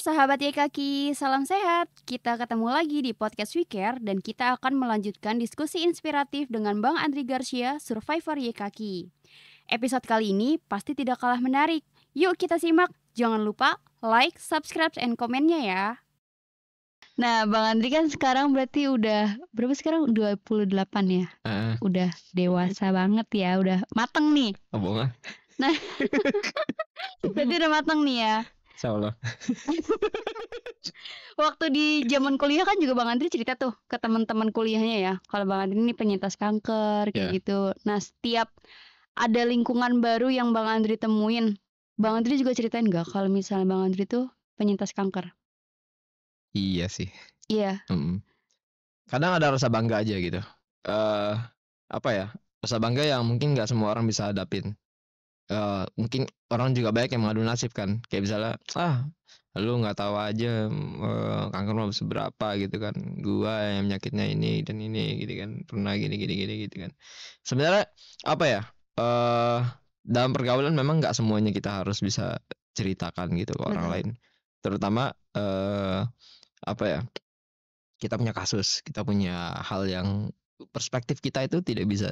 sahabat YKaki, salam sehat. Kita ketemu lagi di podcast We Care dan kita akan melanjutkan diskusi inspiratif dengan Bang Andri Garcia, Survivor YKaki. Episode kali ini pasti tidak kalah menarik. Yuk kita simak. Jangan lupa like, subscribe, and komennya ya. Nah, Bang Andri kan sekarang berarti udah berapa sekarang? 28 ya? Udah dewasa banget ya, udah mateng nih. Bohong. Nah, berarti udah mateng nih ya. Insyaallah. Waktu di zaman kuliah kan juga Bang Andri cerita tuh ke teman-teman kuliahnya ya, kalau Bang Andri ini penyintas kanker kayak gitu. Nah, setiap ada lingkungan baru yang Bang Andri temuin, Bang Andri juga ceritain nggak kalau misalnya Bang Andri tuh penyintas kanker? Iya sih. Iya. Kadang ada rasa bangga aja gitu. Apa ya? Rasa bangga yang mungkin nggak semua orang bisa hadapin. Mungkin orang juga banyak yang mengadu nasib kan. Kayak misalnya, lu nggak tahu aja kanker mau seberapa gitu kan. Gua yang penyakitnya ini dan ini gitu kan. Pernah gini gitu kan. Sebenarnya apa ya? Dalam pergaulan memang nggak semuanya kita harus bisa ceritakan gitu ke orang lain. Terutama apa ya? Kita punya kasus, kita punya hal yang perspektif kita itu tidak bisa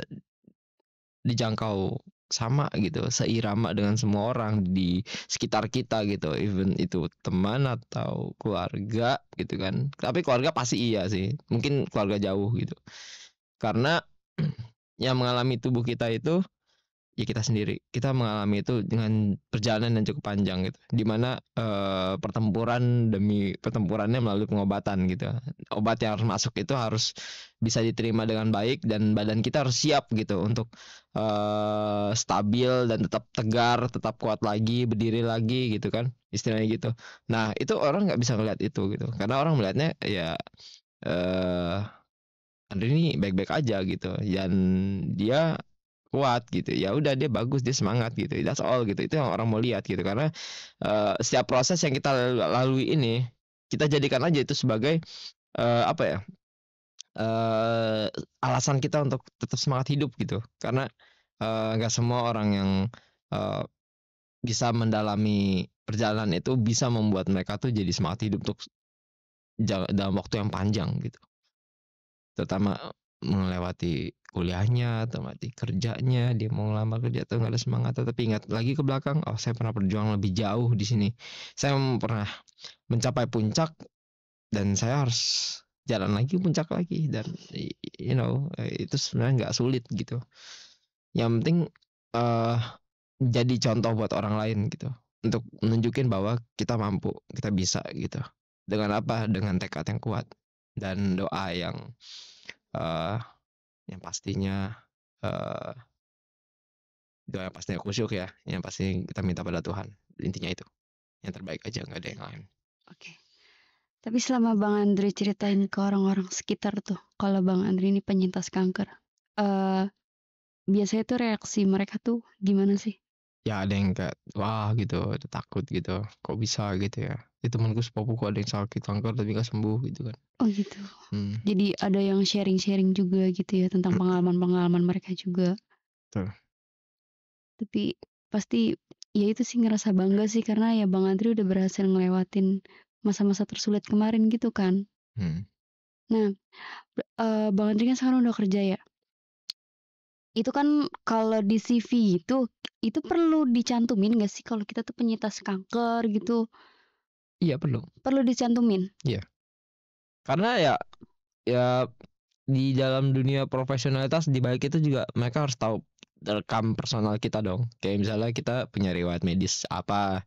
dijangkau sama gitu, seirama dengan semua orang di sekitar kita gitu, even itu teman atau keluarga gitu kan. Tapi keluarga pasti iya sih, mungkin keluarga jauh gitu. Karena yang mengalami tubuh kita itu ya kita sendiri. Kita mengalami itu dengan perjalanan yang cukup panjang gitu, dimana pertempuran demi pertempurannya melalui pengobatan gitu. Obat yang harus masuk itu harus bisa diterima dengan baik dan badan kita harus siap gitu untuk stabil dan tetap tegar, tetap kuat lagi, berdiri lagi gitu kan, istilahnya gitu. Nah itu orang nggak bisa ngeliat itu gitu, karena orang melihatnya ya Andri ini baik-baik aja gitu dan dia kuat gitu, ya udah dia bagus, dia semangat gitu, that's all gitu. Itu yang orang mau lihat gitu, karena setiap proses yang kita lalui ini kita jadikan aja itu sebagai apa ya, alasan kita untuk tetap semangat hidup gitu. Karena nggak semua orang yang bisa mendalami perjalanan itu bisa membuat mereka tuh jadi semangat hidup untuk dalam waktu yang panjang gitu, terutama melewati kuliahnya, melewati kerjanya, dia mau ngelamar kerja tuh nggak ada semangat, tapi ingat lagi ke belakang, oh saya pernah berjuang lebih jauh di sini, saya pernah mencapai puncak dan saya harus jalan lagi puncak lagi, dan itu sebenarnya nggak sulit gitu. Yang penting jadi contoh buat orang lain gitu, untuk menunjukin bahwa kita mampu, kita bisa gitu. Dengan apa? Dengan tekad yang kuat dan doa yang pastinya doa yang pastinya khusyuk ya, yang pasti kita minta pada Tuhan. Intinya itu, yang terbaik aja, nggak ada yang lain. Oke. Tapi selama Bang Andri ceritain ke orang-orang sekitar tuh, kalau Bang Andri ini penyintas kanker, biasanya tuh reaksi mereka tuh gimana sih? Ya ada yang kayak wah gitu, ada takut gitu, kok bisa gitu ya. Itu temanku sepupuku ada yang sakit kanker tapi nggak sembuh gitu kan. Oh gitu. Jadi ada yang sharing-sharing juga gitu ya tentang pengalaman-pengalaman mereka juga. Betul. Tapi pasti ya itu sih ngerasa bangga sih, karena ya Bang Andri udah berhasil ngelewatin masa-masa tersulit kemarin gitu kan. Nah, Bang Andri kan sekarang udah kerja ya. Itu kan kalau di CV itu perlu dicantumin nggak sih kalau kita tuh penyintas kanker gitu? Iya perlu. Perlu dicantumin? Iya. Karena ya di dalam dunia profesionalitas di balik itu juga mereka harus tahu rekam personal kita dong. Kayak misalnya kita punya riwayat medis apa,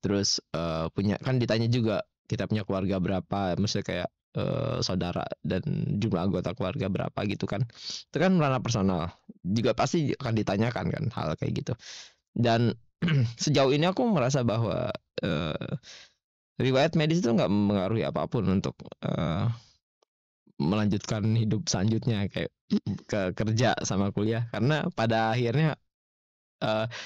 terus punya kan ditanya juga kita punya keluarga berapa, maksudnya kayak saudara dan jumlah anggota keluarga berapa gitu kan. Itu kan ranah personal, juga pasti akan ditanyakan kan hal kayak gitu. Dan sejauh ini aku merasa bahwa riwayat medis itu nggak mempengaruhi apapun untuk melanjutkan hidup selanjutnya, kayak ke kerja sama kuliah, karena pada akhirnya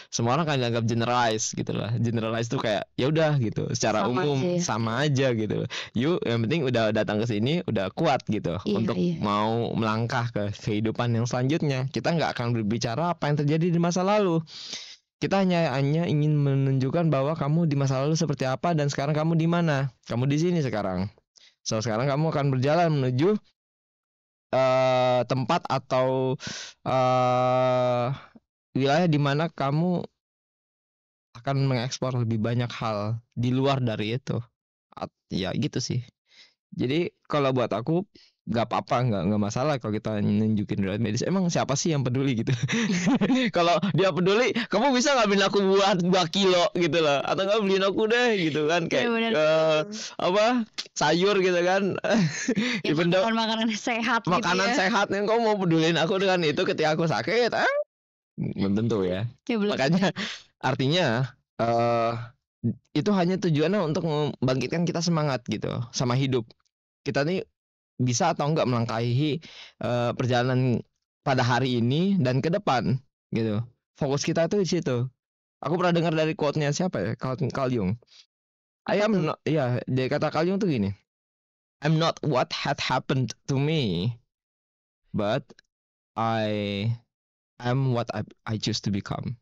semua orang kan dianggap generalize gitu lah. Generalize tuh kayak ya udah gitu, secara umum sama aja gitu. Yuk, yang penting udah datang ke sini udah kuat gitu untuk mau melangkah ke kehidupan yang selanjutnya. Kita nggak akan berbicara apa yang terjadi di masa lalu. Kita hanya ingin menunjukkan bahwa kamu di masa lalu seperti apa dan sekarang kamu di mana. Kamu di sini sekarang. So sekarang kamu akan berjalan menuju tempat atau wilayah di mana kamu akan mengeksplor lebih banyak hal di luar dari itu. Ya gitu sih. Jadi kalau buat aku nggak apa-apa, nggak masalah kalau kita nunjukin riwayat medis. Emang siapa sih yang peduli gitu? Kalau dia peduli, kamu bisa nggak beliin aku buah 2 kilo gitu loh, atau nggak beliin aku deh gitu kan, kayak apa sayur gitu kan. Ya, Even though makanan sehat makanan gitu ya. sehat yang kamu mau peduliin aku dengan itu ketika aku sakit, belum tentu ya. Makanya artinya itu hanya tujuannya untuk membangkitkan kita semangat gitu sama hidup. Kita nih bisa atau enggak melangkahi perjalanan pada hari ini dan ke depan gitu. Fokus kita tuh di situ. Aku pernah dengar dari quote-nya siapa ya? Carl Jung. Dia kata Carl Jung tuh gini. I'm not what had happened to me, but I am what I choose to become.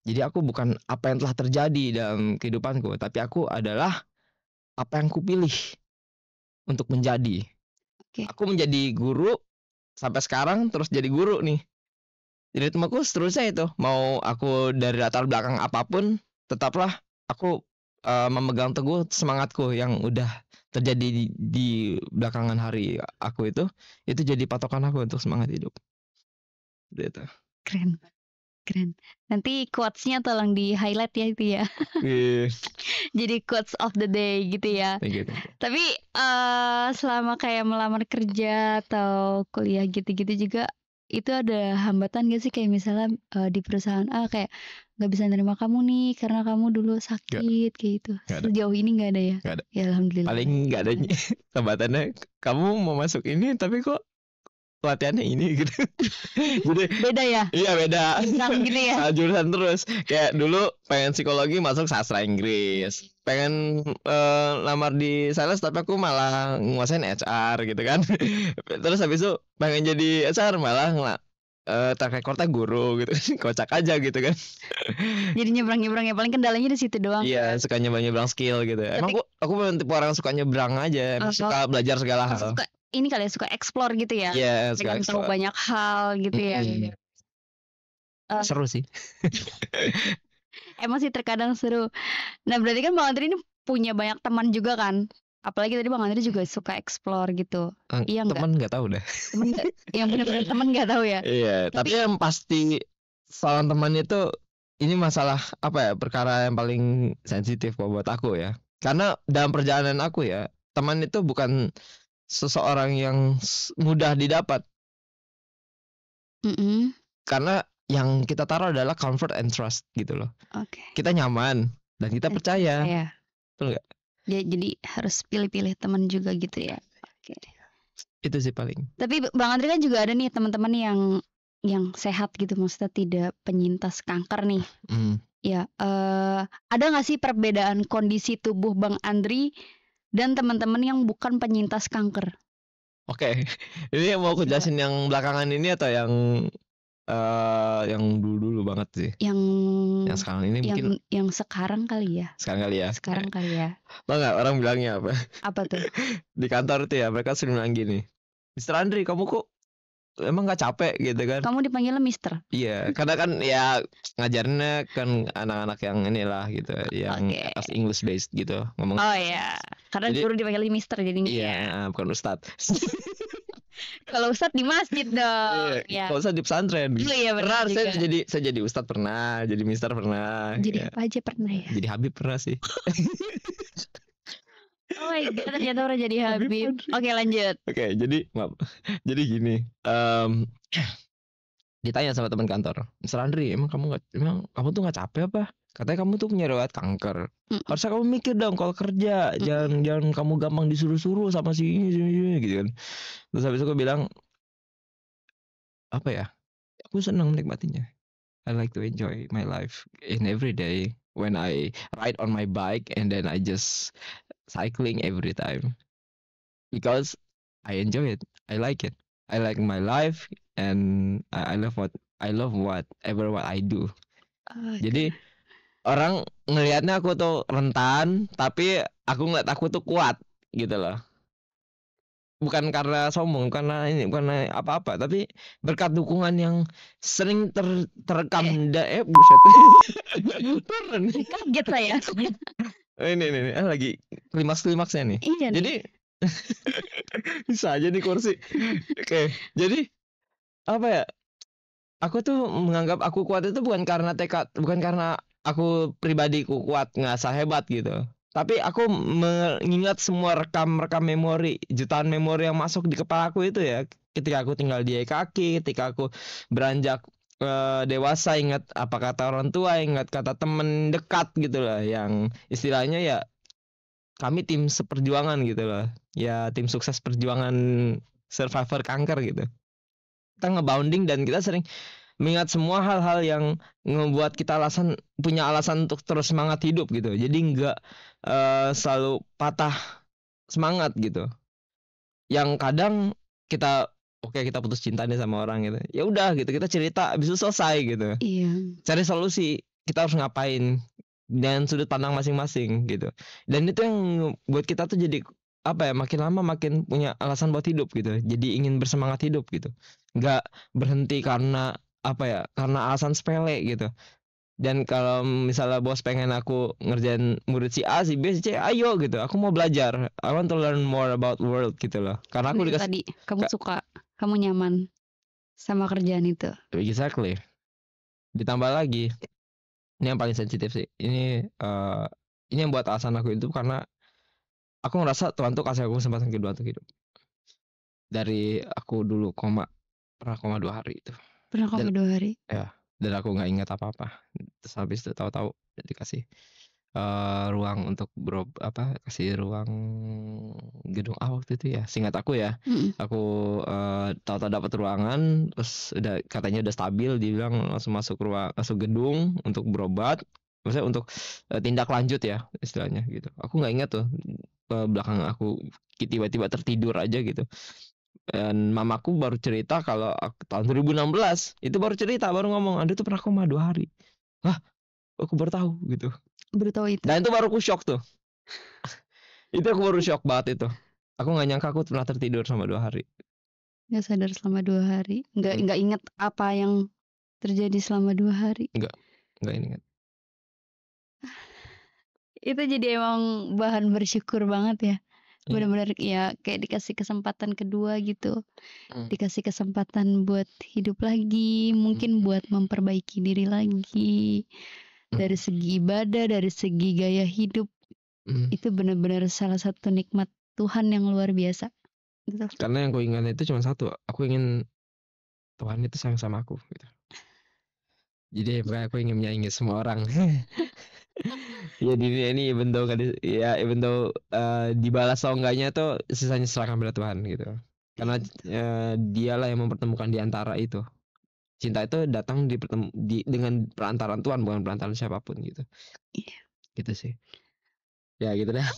Jadi aku bukan apa yang telah terjadi dalam kehidupanku, tapi aku adalah apa yang kupilih untuk menjadi. Aku menjadi guru sampai sekarang, terus jadi guru nih. Jadi temanku seterusnya itu, mau aku dari latar belakang apapun, tetaplah aku memegang teguh semangatku yang udah terjadi di belakangan hari aku itu jadi patokan aku untuk semangat hidup. Gitu. Keren. Nanti quotes-nya tolong di highlight ya itu ya. Jadi quotes of the day gitu ya. Thank you. Tapi selama kayak melamar kerja atau kuliah gitu-gitu juga, itu ada hambatan gak sih, kayak misalnya di perusahaan A kayak nggak bisa nerima kamu nih karena kamu dulu sakit kayak gitu. Sejauh ini nggak ada ya? Nggak ada. Ya alhamdulillah. Paling nggak ada hambatannya, kamu mau masuk ini tapi kok pelatihannya ini gitu. Jadi beda ya? Iya beda. Gitu ya? Jurusan terus. Kayak dulu pengen psikologi masuk sastra Inggris. Pengen lamar di sales tapi aku malah nguasain HR gitu kan. Terus habis itu pengen jadi HR malah track recordnya guru gitu. Kocak aja gitu kan. Jadi nyebrang ya, paling kendalanya di situ doang. Iya, suka nyebrang skill gitu. Emang aku memang tipe orang suka nyebrang aja, suka belajar segala hal. Ini kali ya, suka explore gitu ya. Iya, pengen tahu banyak hal gitu ya. Seru sih. Emang sih terkadang seru. Nah berarti kan Bang Andri ini punya banyak teman juga kan? Apalagi tadi Bang Andri juga suka explore gitu. Iya enggak? Teman nggak tahu deh. Yang benar-benar teman nggak tahu ya. Iya, tapi yang pasti soal teman itu ini masalah apa ya, perkara yang paling sensitif buat aku ya. Karena dalam perjalanan aku ya, teman itu bukan seseorang yang mudah didapat. Karena yang kita taruh adalah comfort and trust gitu loh. Kita nyaman dan kita percaya. Betul nggak? Jadi harus pilih-pilih teman juga gitu ya. Itu sih paling. Tapi Bang Andri kan juga ada nih teman-teman yang sehat gitu, maksudnya tidak penyintas kanker nih. Ya, ada nggak sih perbedaan kondisi tubuh Bang Andri dan teman-teman yang bukan penyintas kanker? Oke. Ini yang mau aku jelasin yang belakangan ini atau yang dulu banget sih? Yang sekarang ini mungkin. Yang sekarang kali ya. Sekarang kali ya. Tau nggak orang bilangnya apa? Apa tuh? Di kantor tuh ya, mereka sering bilang gini, Mr. Andri, kamu kok emang nggak capek gitu kan? Kamu dipanggilnya Mister? Iya, karena kan ya ngajarnya kan anak-anak yang inilah gitu, yang atas English based gitu ngomong. Oh iya, karena guru dipanggil Mister jadinya. Iya, bukan Ustadz. Kalau Ustadz di masjid dong. Iya. Kalau Ustadz di pesantren. Iya benar. Saya jadi Ustadz pernah, jadi Mister pernah. Jadi apa aja pernah ya? Jadi Habib pernah sih. Oh my god, ternyata udah jadi Habib. Oke, lanjut. Oke, jadi maaf. Jadi gini, ditanya sama teman kantor, Mr. Andri, emang kamu tuh nggak capek apa? Katanya kamu tuh punya riwayat kanker. Harusnya kamu mikir dong kalau kerja, jangan kamu gampang disuruh-suruh sama si ini gitu kan. Terus habis itu aku bilang, apa ya? Aku senang menikmatinya. I like to enjoy my life in every day when I ride on my bike and then I just cycling every time because I enjoy it. I like it. I like my life and I love whatever what I do. Jadi orang ngelihatnya aku tuh rentan, tapi aku ngeliat aku tuh kuat gitu loh. Bukan karena sombong, karena ini, bukan apa-apa, tapi berkat dukungan yang sering terekam buset. Turun. Kaget saya. Ini lagi klimaksnya nih. Iya nih. Jadi bisa aja nih kursi. Oke, jadi apa ya? Aku tuh menganggap aku kuat itu bukan karena aku pribadiku kuat ngerasa hebat gitu. Tapi aku mengingat semua rekam memori, jutaan memori yang masuk di kepala aku itu ya. Ketika aku tinggal di kaki, ketika aku beranjak dewasa, ingat apa kata orang tua, ingat kata temen dekat gitu lah, yang istilahnya ya kami tim seperjuangan gitu loh. Ya tim sukses perjuangan survivor kanker gitu. Kita ngebounding dan kita sering mengingat semua hal-hal yang ngebuat kita punya alasan untuk terus semangat hidup gitu. Jadi nggak selalu patah semangat gitu. Yang kadang kita kita putus cinta nih sama orang gitu. Ya udah gitu, kita cerita habis itu selesai gitu. Iya. Cari solusi, kita harus ngapain dan sudut pandang masing-masing gitu. Dan itu yang buat kita tuh jadi apa ya, makin lama makin punya alasan buat hidup gitu. Jadi ingin bersemangat hidup gitu. Nggak berhenti karena apa ya, karena alasan sepele gitu. Dan kalau misalnya bos pengen aku ngerjain murid si A, si B, si C, ayo gitu. Aku mau belajar. I want to learn more about world gitu loh. Karena aku Itu tadi kamu suka, kamu nyaman sama kerjaan itu. Exactly. Ditambah lagi, ini yang paling sensitif sih. Ini yang buat alasan aku itu karena aku ngerasa Tuhan tuh kasih aku kesempatan kedua untuk hidup. Dari aku dulu pernah koma 2 hari itu. Pernah koma 2 hari? Ya, dan aku nggak ingat apa-apa. Terus habis itu tahu-tahu dikasih ruang untuk kasih ruang gedung A waktu itu ya, seingat aku ya. Aku tahu-tahu dapat ruangan, terus katanya udah stabil, dibilang langsung masuk gedung untuk berobat, maksudnya untuk tindak lanjut ya istilahnya gitu. Aku nggak ingat tuh, belakang aku tiba-tiba tertidur aja gitu. Dan mamaku baru cerita kalau tahun 2016 itu baru ngomong, Anda tuh pernah koma 2 hari. Hah? Aku baru tahu gitu. Baru tahu itu. Dan itu baru aku shock tuh. Itu aku baru shock banget itu. Aku nggak nyangka aku pernah tertidur selama 2 hari. Nggak sadar selama 2 hari. Nggak ingat apa yang terjadi selama 2 hari. Nggak ingat. Itu jadi emang bahan bersyukur banget ya. Benar-benar ya kayak dikasih kesempatan kedua gitu. Dikasih kesempatan buat hidup lagi, mungkin buat memperbaiki diri lagi. Dari segi ibadah, dari segi gaya hidup. Itu benar-benar salah satu nikmat Tuhan yang luar biasa gitu. Karena yang aku ingat itu cuma satu, aku ingin Tuhan itu sayang sama aku gitu. Jadi aku ingin menyayangi semua orang. Ya di dunia ini even though dibalas atau enggaknya tuh sisanya serahkan pada Tuhan gitu. Karena dialah yang mempertemukan di antara itu. Cinta itu datang dengan perantaraan Tuhan, bukan perantaraan siapapun gitu. Iya. Gitu sih. Ya gitu dah.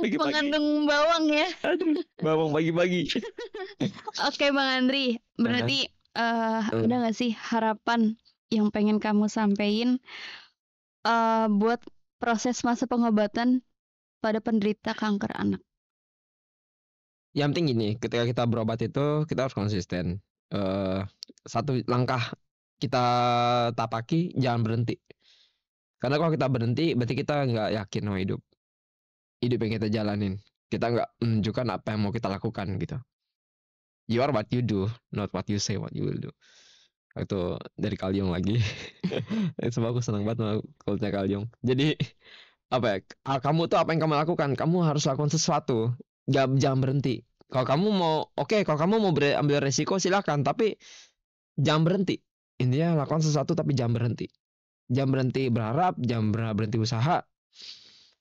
Mengandung bawang ya. Aduh, bawang pagi-pagi. Oke Bang Andri, berarti ada nggak sih harapan yang pengen kamu sampein buat proses masa pengobatan pada penderita kanker anak? Yang penting gini, ketika kita berobat itu kita harus konsisten. Satu langkah kita tapaki, jangan berhenti. Karena kalau kita berhenti, berarti kita nggak yakin sama hidup yang kita jalanin. Kita nggak menunjukkan apa yang mau kita lakukan gitu. You are what you do, not what you say what you will do. Itu dari Carl Jung lagi. Sebab aku senang banget sama quote-nya Carl Jung. Jadi apa ya? Kamu tuh apa yang kamu lakukan? Kamu harus lakukan sesuatu. Jangan berhenti. Kalau kamu mau ambil resiko silakan, tapi jangan berhenti. Intinya lakukan sesuatu tapi jangan berhenti. Jangan berhenti berharap, jangan berhenti usaha,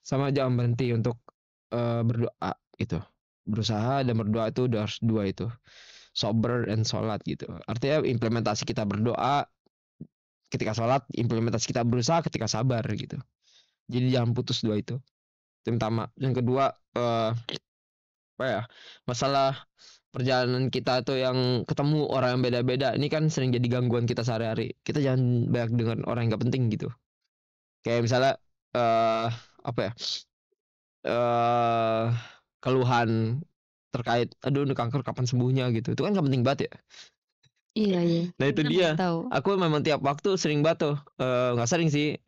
sama jangan berhenti untuk berdoa gitu. Berusaha dan berdoa itu harus dua itu. Sober dan sholat gitu. Artinya implementasi kita berdoa ketika sholat, implementasi kita berusaha ketika sabar gitu. Jadi jangan putus dua itu. Yang pertama. Yang kedua masalah perjalanan kita tuh yang ketemu orang yang beda-beda, ini kan sering jadi gangguan kita sehari-hari. Kita jangan banyak dengan orang yang nggak penting gitu. Kayak misalnya apa ya? Keluhan terkait, "Aduh, ini kanker kapan sembuhnya?" gitu. Itu kan nggak penting banget ya. Iya. Nah itu Kita dia. nggak tahu. Aku memang tiap waktu sering banget tuh, nggak sering sih,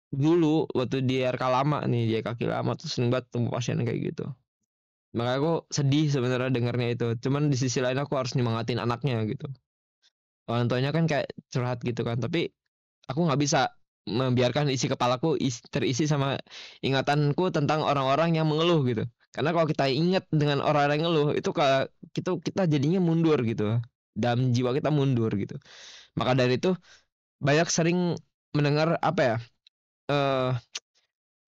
dulu waktu di RK lama nih, di kaki lama tuh sering banget ketemu pasien kayak gitu. Makanya aku sedih sebenarnya dengarnya itu. Cuman di sisi lain aku harus nyemangatin anaknya gitu. Orang tuanya kan kayak curhat gitu kan, tapi aku nggak bisa membiarkan isi kepalaku terisi sama ingatanku tentang orang-orang yang mengeluh gitu. Karena kalau kita ingat dengan orang-orang yang ngeluh itu kayak kita jadinya mundur gitu. Dalam jiwa kita mundur gitu. Maka dari itu banyak sering mendengar apa ya?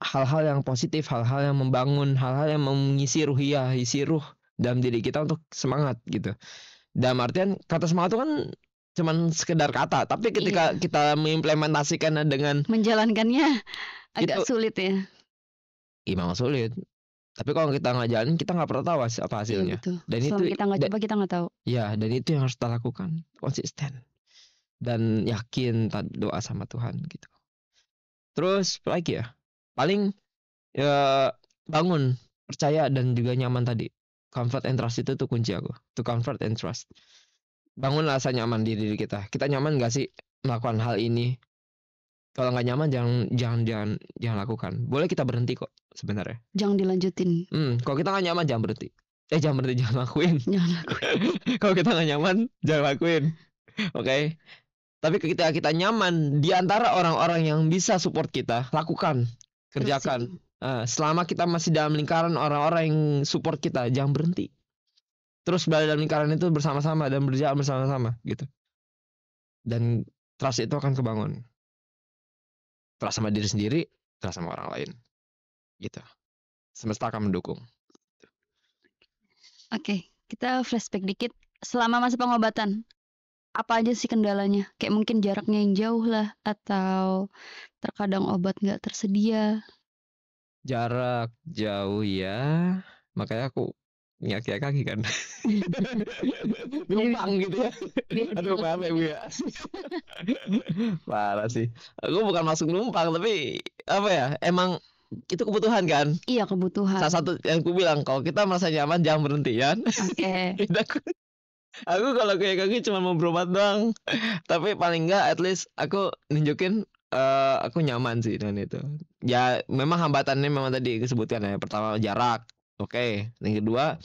Hal-hal yang positif, hal-hal yang membangun, hal-hal yang mengisi ruhiyah, isi ruh dalam diri kita untuk semangat gitu. Dalam artian kata semangat itu kan cuman sekedar kata, tapi ketika Iya. kita mengimplementasikannya dengan Menjalankannya agak itu sulit ya. memang sulit. Tapi kalau kita nggak jalanin, kita nggak pernah tahu apa Iya hasilnya. betul. Dan Selama itu kita nggak coba kita nggak tahu. ya, dan itu yang harus kita lakukan, konsisten dan yakin doa sama Tuhan gitu. Terus apa lagi ya? Paling bangun, percaya dan juga nyaman tadi. Comfort and trust itu tuh kunci aku. To comfort and trust. Bangun rasa nyaman di diri kita. Kita nyaman gak sih melakukan hal ini? Kalau nggak nyaman jangan lakukan. Boleh kita berhenti kok sebenarnya. Jangan dilanjutin. Kalau kita nggak nyaman jangan berhenti. Jangan lakuin. Jangan lakuin. Kalau kita nggak nyaman jangan lakuin. Oke. Tapi ketika kita nyaman di antara orang-orang yang bisa support kita, lakukan, kerjakan. Selama kita masih dalam lingkaran orang-orang yang support kita, jangan berhenti. Terus berada dalam lingkaran itu bersama-sama dan berjalan bersama-sama gitu. Dan trust itu akan kebangun. Trust sama diri sendiri, trust sama orang lain. Gitu. Semesta akan mendukung. Oke, kita flashback dikit. Selama masa pengobatan, apa aja sih kendalanya? Kayak mungkin jaraknya yang jauh lah, atau terkadang obat nggak tersedia. Jarak jauh ya, makanya aku nyaki kaki kan. Numpang gitu ya. Aduh maaf ya Bu ya. Parah sih. Aku bukan masuk numpang, tapi apa ya, emang itu kebutuhan kan. Iya, kebutuhan. Salah satu yang aku bilang, kalau kita merasa nyaman jangan berhenti kan. Oke. Aku kalau kayak kaki cuma mau berobat doang. Tapi paling enggak at least aku nunjukin aku nyaman sih dengan itu. Ya memang hambatannya memang tadi disebutkan ya. Pertama jarak. Oke. Yang kedua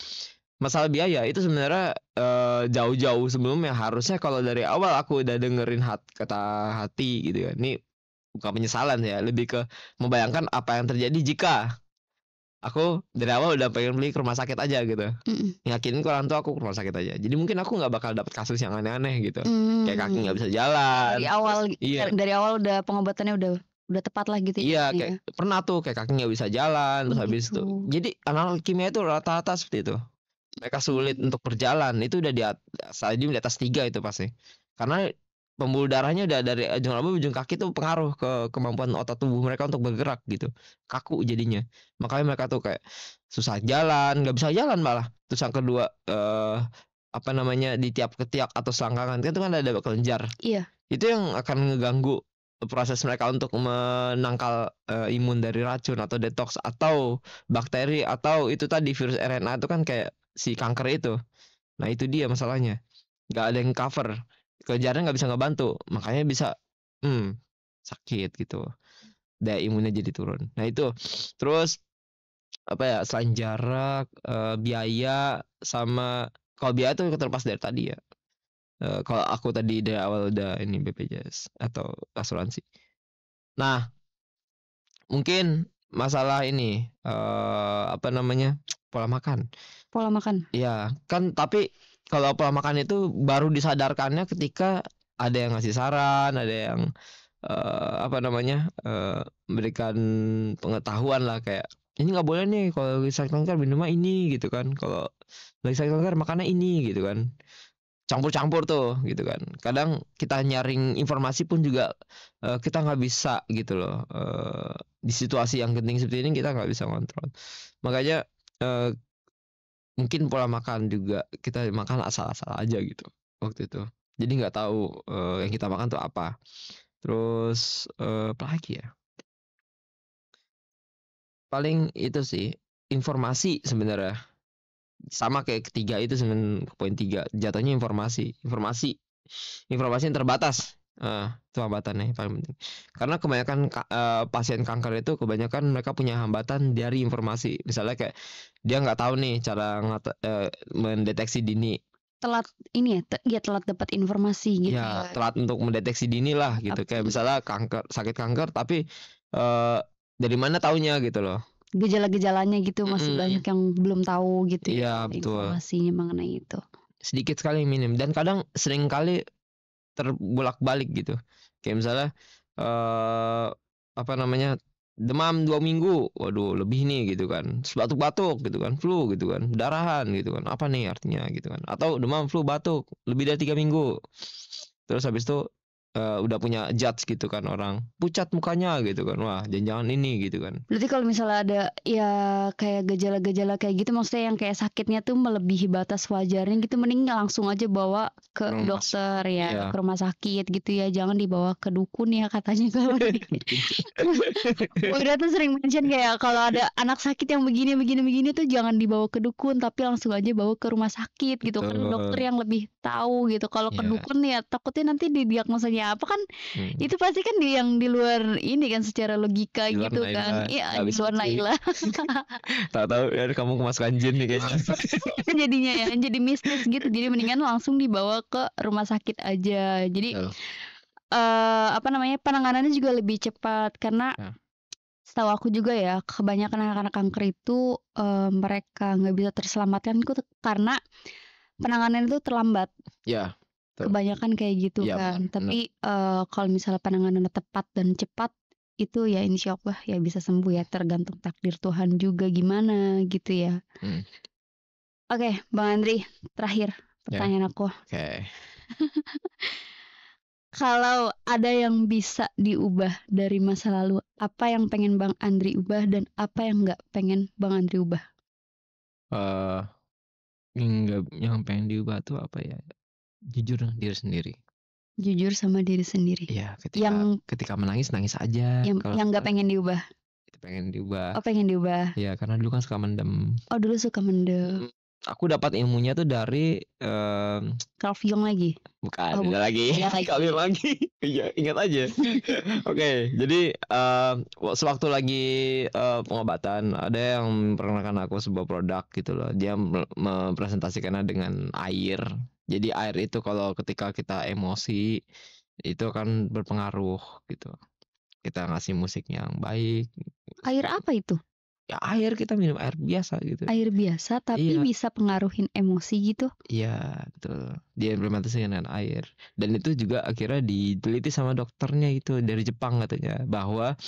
masalah biaya itu sebenarnya jauh-jauh sebelumnya. Harusnya kalau dari awal aku udah dengerin kata hati gitu ya. Ini bukan penyesalan ya, lebih ke membayangkan apa yang terjadi jika aku dari awal udah pengen beli ke rumah sakit aja gitu. Yakinin ke orang tua aku ke rumah sakit aja. Jadi mungkin aku nggak bakal dapet kasus yang aneh-aneh gitu. Kayak kaki nggak bisa jalan. Dari awal, iya. Dari awal udah pengobatannya udah tepat lah gitu. Iya, kayak pernah tuh kayak kaki nggak bisa jalan terus habis itu. Jadi anak kimia itu rata-rata seperti itu. Mereka sulit untuk berjalan. Itu udah di atas 3 itu pasti. Karena pembuluh darahnya udah dari ujung rambut ujung kaki tuh pengaruh ke kemampuan otot tubuh mereka untuk bergerak gitu. Kaku jadinya. Makanya mereka tuh kayak susah jalan, nggak bisa jalan malah. Terus yang kedua apa namanya, di tiap ketiak atau selangkangan itu kan ada kelenjar. Iya. Itu yang akan ngeganggu proses mereka untuk menangkal imun dari racun atau detox atau bakteri atau itu tadi virus RNA itu kan kayak si kanker itu. Nah itu dia masalahnya. Nggak ada yang cover. Kelenjarnya nggak bisa ngebantu, makanya bisa sakit gitu. Daya imunnya jadi turun. Nah itu. Terus apa ya, selain jarak, biaya sama kalau biaya itu terlepas dari tadi ya. Kalau aku tadi dari awal udah ini BPJS atau asuransi. Nah, mungkin masalah ini apa namanya, pola makan. Pola makan. Iya, kan tapi kalau pola makan itu baru disadarkannya ketika ada yang ngasih saran, ada yang apa namanya, memberikan pengetahuan lah kayak ini nggak boleh nih kalau sakit kanker minumnya ini gitu kan, kalau lagi sakit kanker makannya ini gitu kan, campur-campur tuh gitu kan. Kadang kita nyaring informasi pun juga kita nggak bisa gitu loh, di situasi yang genting seperti ini kita nggak bisa kontrol. Makanya mungkin pola makan juga kita makan asal-asal aja gitu waktu itu. Jadi nggak tahu yang kita makan tuh apa. Terus apa lagi ya? Paling itu sih informasi sebenarnya. Sama kayak ketiga itu sebenarnya poin 3 jatuhnya informasi yang terbatas. Itu hambatannya yang paling penting. Karena kebanyakan pasien kanker itu kebanyakan mereka punya hambatan dari informasi. Misalnya kayak dia nggak tahu nih cara mendeteksi dini. Telat ini ya, telat dapat informasi gitu Ya, ya. telat untuk mendeteksi dini lah gitu. Kayak misalnya sakit kanker tapi dari mana taunya gitu loh. Gejala-gejalanya gitu masih banyak yang belum tahu gitu Iya, ya betul. informasinya mengenai itu. Sedikit sekali yang minim dan kadang sering kali terbolak-balik gitu. Kayak misalnya apa namanya? Demam 2 minggu. Waduh, lebih nih gitu kan. Terus batuk-batuk gitu kan, flu gitu kan, darahan gitu kan. Apa nih artinya gitu kan. Atau demam, flu, batuk lebih dari 3 minggu. Terus habis itu udah punya judge gitu kan orang. Pucat mukanya gitu kan. Wah, jangan-jangan ini gitu kan. Berarti kalau misalnya ada ya kayak gejala-gejala kayak gitu, maksudnya yang kayak sakitnya tuh melebihi batas wajarnya gitu, mending langsung aja bawa ke dokter ya, Iya. ke rumah sakit gitu ya, jangan dibawa ke dukun ya katanya kalau udah tuh sering mention kayak kalau ada anak sakit yang begini tuh jangan dibawa ke dukun, tapi langsung aja bawa ke rumah sakit gitu kan, Betul. dokter yang lebih tahu gitu. Kalau ke Iya. dukun ya takutnya nanti didiagnosanya apa kan, itu pasti kan yang di luar ini kan secara logika Di luar gitu naila, kan. Iya, nggak di bisa luar cuy. naila. Tahu-tahu ya kamu kemasukan jin nih kayaknya. Jadinya ya, jadi mistis gitu. Jadi mendingan langsung dibawa ke rumah sakit aja. Jadi Betul. apa namanya, penanganannya juga lebih cepat karena Ya. setahu aku juga ya, kebanyakan anak-anak kanker itu mereka nggak bisa terselamatkan itu karena penanganan itu terlambat. Ya. Betul. Kebanyakan kayak gitu Iya, kan. benar. Tapi kalau misalnya penanganannya tepat dan cepat itu ya insya Allah ya bisa sembuh ya, tergantung takdir Tuhan juga gimana gitu ya. Oke, Bang Andri, terakhir pertanyaan aku. Oke. Kalau ada yang bisa diubah dari masa lalu, apa yang pengen Bang Andri ubah dan apa yang nggak pengen Bang Andri ubah? Yang pengen diubah tuh apa ya? Jujur dengan diri sendiri. Jujur sama diri sendiri. Iya, Yang ketika menangis nangis aja. yang nggak pengen diubah. Itu pengen diubah. Oh, pengen diubah. Iya, karena dulu kan suka mendem. Oh, dulu suka mendem. Aku dapat ilmunya tuh dari Carl Jung lagi. bukan, Oh, ada lagi. Kali lagi. Iya, ingat aja. Oke, jadi sewaktu lagi pengobatan ada yang memperkenalkan aku sebuah produk gitu loh. Dia mempresentasikannya dengan air. Jadi air itu kalau ketika kita emosi itu akan berpengaruh gitu. Kita ngasih musik yang baik. Air apa itu? Ya air, kita minum air biasa gitu. Air biasa tapi Iya. bisa pengaruhin emosi gitu. Iya, betul. Diimplementasikan dengan air. Dan itu juga akhirnya diteliti sama dokternya itu dari Jepang katanya bahwa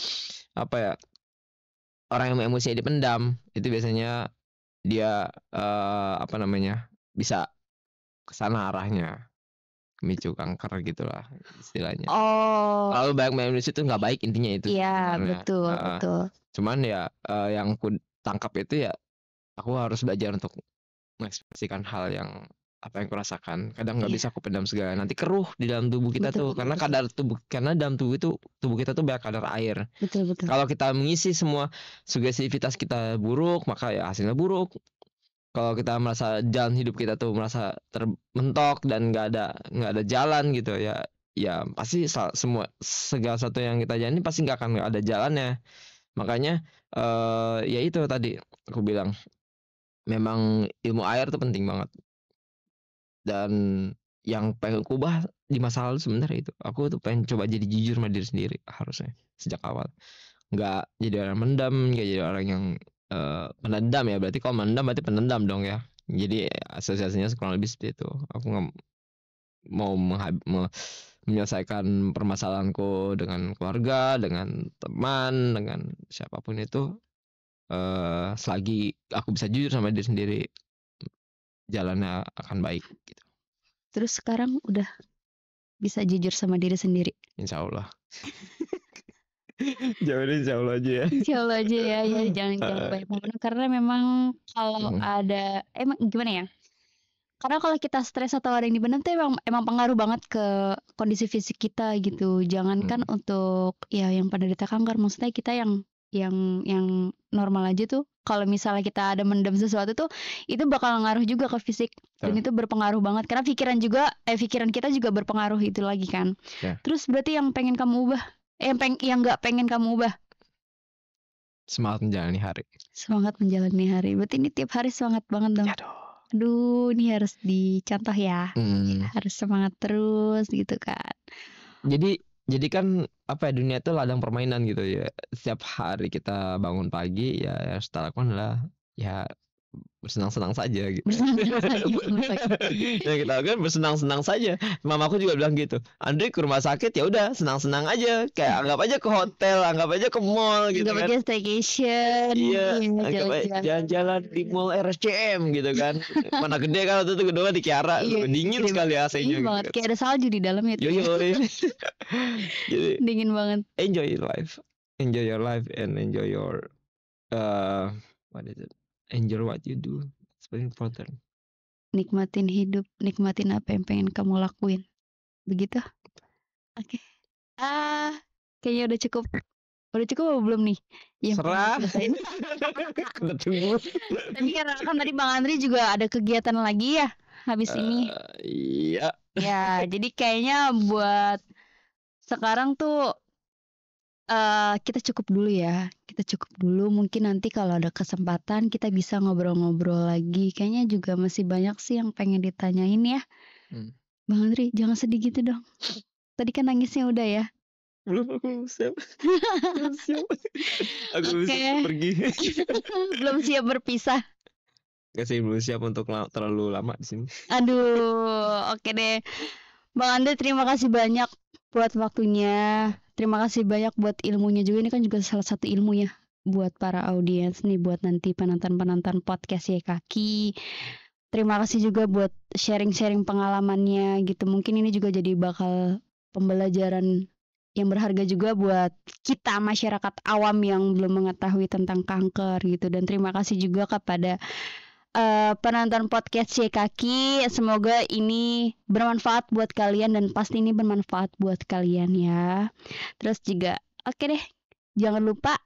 apa ya? Orang yang emosinya dipendam itu biasanya dia apa namanya? Bisa ke sana arahnya. Memicu kanker gitulah istilahnya. Oh. Kalau banyak emosi itu nggak baik intinya itu. Iya, betul, betul. Cuman ya yang ku tangkap itu ya aku harus belajar untuk mengekspresikan hal yang apa yang kurasakan. Kadang nggak bisa aku pendam segala. Nanti keruh di dalam tubuh kita tuh karena dalam tubuh kita tuh banyak kadar air. Betul. Kalau kita mengisi semua sugestivitas kita buruk, maka ya hasilnya buruk. Kalau kita merasa jalan hidup kita tuh merasa termentok dan nggak ada jalan gitu ya pasti segala sesuatu yang kita jalani pasti nggak akan ada jalannya. Makanya ya itu tadi aku bilang memang ilmu air tuh penting banget. Dan yang pengen aku ubah di masa lalu sebenarnya itu aku tuh pengen coba jadi jujur sama diri sendiri harusnya sejak awal. Nggak jadi orang mendam, nggak jadi orang yang penendam ya. Berarti kalau mendam berarti penendam dong ya. Jadi asosiasinya kurang lebih seperti itu. Aku nggak mau menyelesaikan permasalahanku dengan keluarga, dengan teman, dengan siapapun itu selagi aku bisa jujur sama diri sendiri jalannya akan baik gitu. Terus sekarang udah bisa jujur sama diri sendiri? Insya Allah. Jauhin insya Allah aja ya. Insya Allah aja ya, jangan banyak momentum karena memang kalau ada emang gimana ya? Karena kalau kita stres atau ada yang dibenem tuh emang pengaruh banget ke kondisi fisik kita gitu. Jangankan untuk ya yang penderita kanker, maksudnya kita yang normal aja tuh kalau misalnya kita ada mendem sesuatu tuh itu bakal ngaruh juga ke fisik dan itu berpengaruh banget karena pikiran kita juga berpengaruh itu lagi kan. Terus berarti yang pengen kamu ubah, yang nggak pengen kamu ubah? Semangat menjalani hari. Semangat menjalani hari. Berarti ini tiap hari semangat banget dong. Aduh, ini harus dicontoh ya. Harus semangat terus gitu kan. Jadi kan apa ya, dunia itu ladang permainan gitu ya. Setiap hari kita bangun pagi ya yang kita lakukan adalah ya bersenang-senang saja gitu. Yang kita lakukan bersenang-senang saja. Mamaku juga bilang gitu. Andre ke rumah sakit ya udah senang-senang aja. Kayak anggap aja ke hotel, anggap aja ke mall gitu Anggap kan. aja staycation. Iya, anggap aja jalan-jalan di mall RSCM gitu kan. Mana gede kan waktu itu gedungnya di Kiara, dingin sekali AC-nya gitu. Banget kayak ada salju di dalam itu. Jadi dingin banget. Enjoy your life and enjoy your what is it? Enjoy what you do. It's very important. Nikmatin hidup, nikmatin apa yang pengen kamu lakuin. Begitu? Oke. Kayaknya udah cukup. Udah cukup apa belum nih? Ya, serah. Udah tunggu. Tapi kan tadi Bang Andri juga ada kegiatan lagi ya habis ini. Iya. Ya, jadi kayaknya buat sekarang tuh kita cukup dulu ya. Kita cukup dulu. Mungkin nanti kalau ada kesempatan kita bisa ngobrol-ngobrol lagi. Kayaknya juga masih banyak sih yang pengen ditanyain ya. Bang Andri, jangan sedih gitu dong. Tadi kan nangisnya udah ya. Belum, aku siap. Aku bisa pergi. Belum siap berpisah. Gak sih, belum siap untuk terlalu lama di sini. Aduh, oke deh. Bang Andri, terima kasih banyak buat waktunya. Terima kasih banyak buat ilmunya juga. Ini kan juga salah satu ilmu ya buat para audiens nih, buat nanti penonton-penonton podcast YKaki. Terima kasih juga buat sharing-sharing pengalamannya gitu. Mungkin ini juga jadi bakal pembelajaran yang berharga juga buat kita masyarakat awam yang belum mengetahui tentang kanker gitu. Dan terima kasih juga kepada penonton podcast YKaki. Semoga ini bermanfaat buat kalian dan pasti ini bermanfaat buat kalian ya. Terus juga oke deh, jangan lupa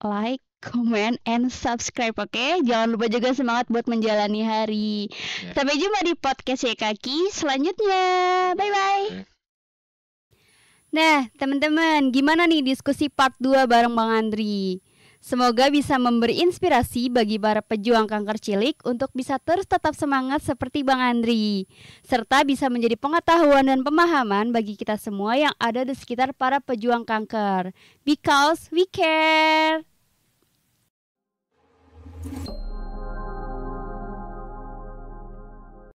like, comment, and subscribe, oke? Jangan lupa juga semangat buat menjalani hari. Sampai jumpa di podcast YKaki selanjutnya. Bye-bye. Nah, teman-teman, gimana nih diskusi part 2 bareng Bang Andri? Semoga bisa memberi inspirasi bagi para pejuang kanker cilik untuk bisa terus tetap semangat seperti Bang Andri, serta bisa menjadi pengetahuan dan pemahaman bagi kita semua yang ada di sekitar para pejuang kanker. Because we care.